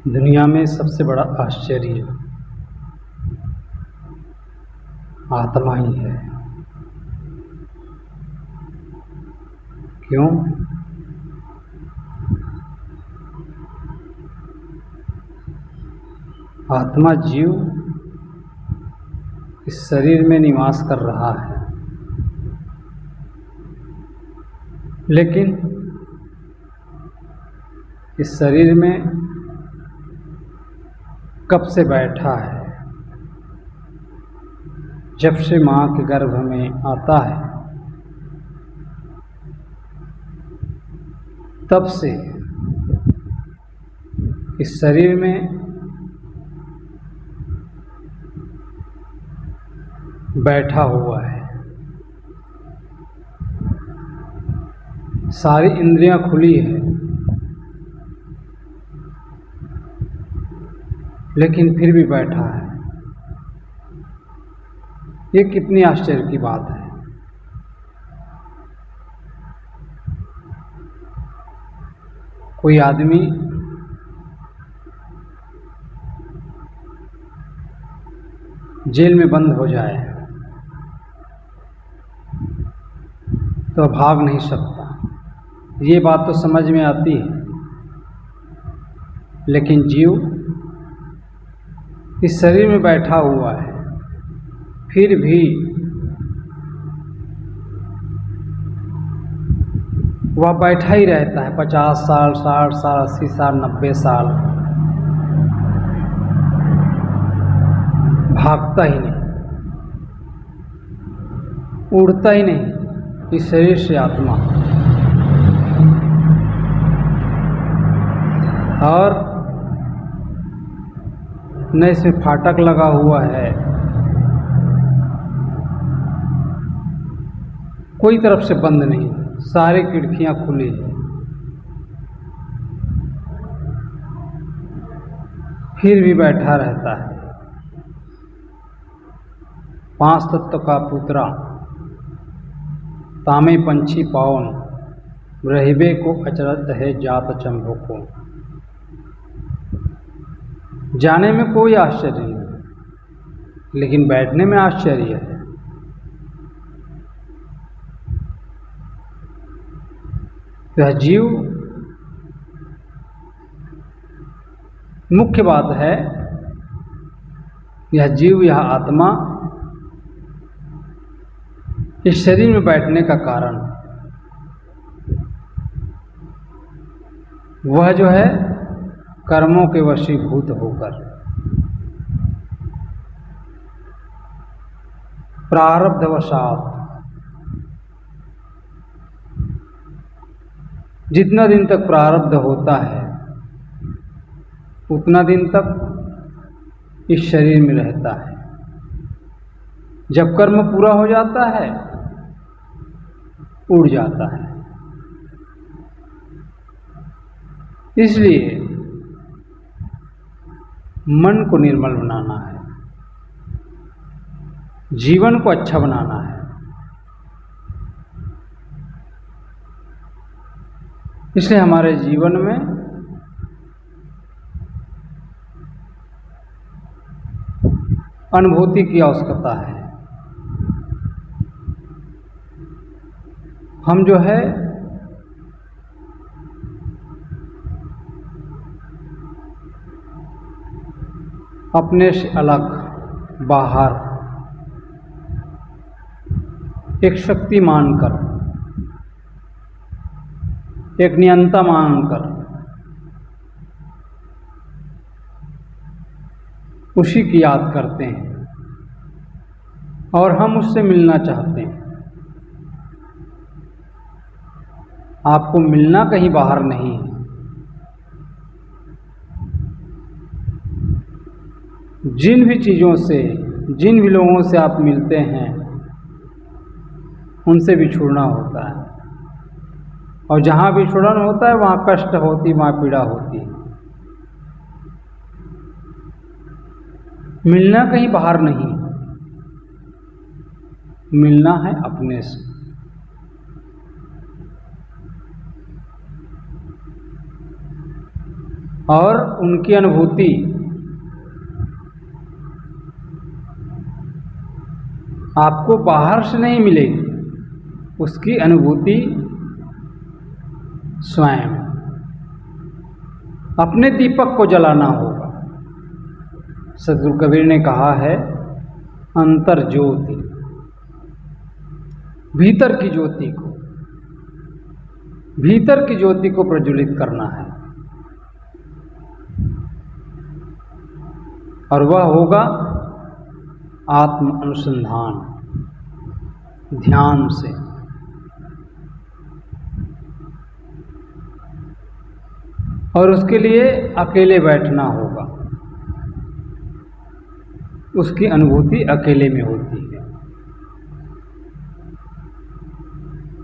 दुनिया में सबसे बड़ा आश्चर्य आत्मा ही है। क्यों? आत्मा जीव इस शरीर में निवास कर रहा है, लेकिन इस शरीर में कब से बैठा है? जब से माँ के गर्भ में आता है तब से इस शरीर में बैठा हुआ है। सारी इंद्रियां खुली है, लेकिन फिर भी बैठा है। ये कितनी आश्चर्य की बात है। कोई आदमी जेल में बंद हो जाए तो भाग नहीं सकता, ये बात तो समझ में आती है, लेकिन जीव इस शरीर में बैठा हुआ है, फिर भी वह बैठा ही रहता है। 50 साल, 60 साल, 80 साल, 90 साल भागता ही नहीं, उड़ता ही नहीं इस शरीर से आत्मा। और न इसमें फाटक लगा हुआ है, कोई तरफ से बंद नहीं, सारी खिड़कियां खुली है, फिर भी बैठा रहता है। 5 तत्व का पुत्रा तामे पंछी पावन, रहिबे को अचरज है जात चंभो को। जाने में कोई आश्चर्य नहीं, लेकिन बैठने में आश्चर्य है। यह जीव, मुख्य बात है, यह जीव, यह आत्मा इस शरीर में बैठने का कारण वह जो है कर्मों के वशीभूत होकर, प्रारब्धवशात जितना दिन तक प्रारब्ध होता है उतना दिन तक इस शरीर में रहता है। जब कर्म पूरा हो जाता है उड़ जाता है। इसलिए मन को निर्मल बनाना है, जीवन को अच्छा बनाना है। इसलिए हमारे जीवन में अनुभूति की आवश्यकता है। हम जो है अपने से अलग, बाहर एक शक्ति मानकर, एक नियंता मानकर उसी की याद करते हैं और हम उससे मिलना चाहते हैं। आपको मिलना कहीं बाहर नहीं है। जिन भी चीज़ों से, जिन भी लोगों से आप मिलते हैं उनसे भी छुड़ना होता है, और जहाँ भी छुड़न होता है वहाँ कष्ट होती, वहाँ पीड़ा होती है। मिलना कहीं बाहर नहीं, मिलना है अपने से। और उनकी अनुभूति आपको बाहर से नहीं मिलेगी, उसकी अनुभूति स्वयं अपने दीपक को जलाना होगा। सद्गुरु कबीर ने कहा है अंतर ज्योति, भीतर की ज्योति को, भीतर की ज्योति को प्रज्वलित करना है, और वह होगा आत्म अनुसंधान, ध्यान से। और उसके लिए अकेले बैठना होगा, उसकी अनुभूति अकेले में होती है।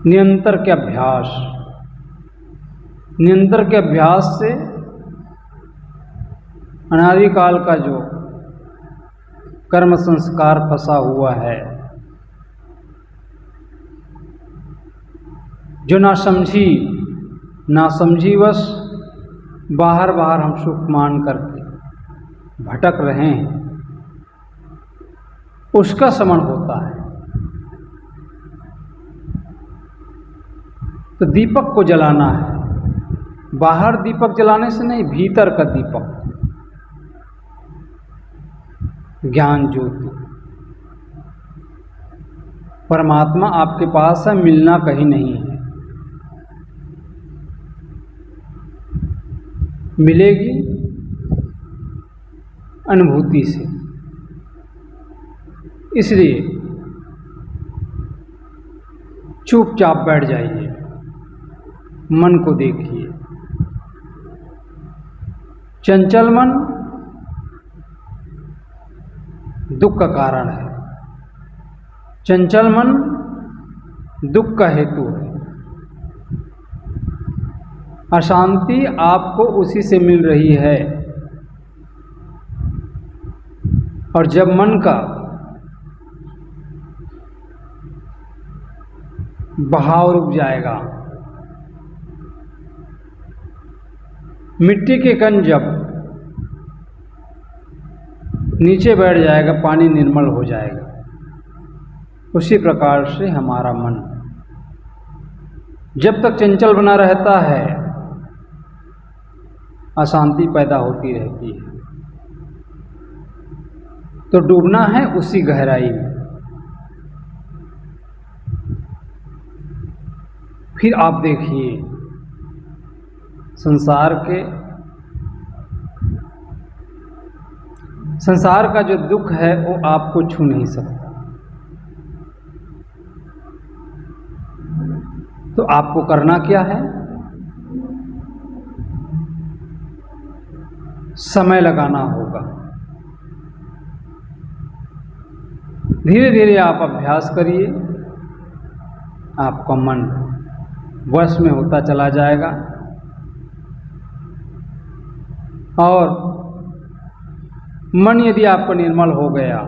निरंतर के अभ्यास, निरंतर के अभ्यास से अनादिकाल का जो कर्म संस्कार फंसा हुआ है, जो नासमझीवश बाहर हम सुख मान करके भटक रहे हैं, उसका शमन होता है। तो दीपक को जलाना है, बाहर दीपक जलाने से नहीं, भीतर का दीपक, ज्ञान ज्योति। परमात्मा आपके पास है, मिलना कहीं नहीं है। मिलेगी अनुभूति से। इसलिए चुपचाप बैठ जाइए, मन को देखिए। चंचल मन दुख का कारण है, चंचल मन दुख का हेतु है। अशांति आपको उसी से मिल रही है। और जब मन का बहाव रुक जाएगा, मिट्टी के कण जब नीचे बैठ जाएगा, पानी निर्मल हो जाएगा। उसी प्रकार से हमारा मन जब तक चंचल बना रहता है, अशांति पैदा होती रहती है। तो डूबना है उसी गहराई में। फिर आप देखिए, संसार का जो दुख है वो आपको छू नहीं सकता। तो आपको करना क्या है? समय लगाना होगा। धीरे धीरे आप अभ्यास करिए, आपका मन वश में होता चला जाएगा। और मन यदि आपका निर्मल हो गया,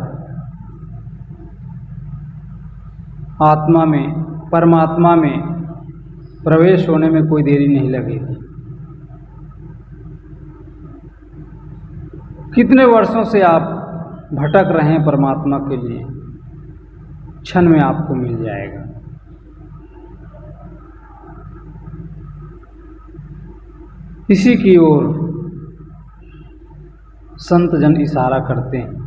आत्मा में, परमात्मा में प्रवेश होने में कोई देरी नहीं लगेगी। कितने वर्षों से आप भटक रहे हैं परमात्मा के लिए, क्षण में आपको मिल जाएगा। इसी की ओर संत जन इशारा करते हैं।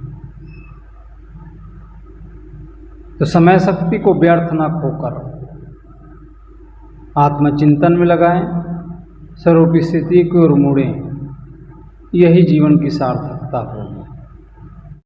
तो समय शक्ति को व्यर्थ न खोकर आत्मचिंतन में लगाएं, स्वरूप स्थिति की ओर मुड़ें। यही जीवन की सार्थकता होगी।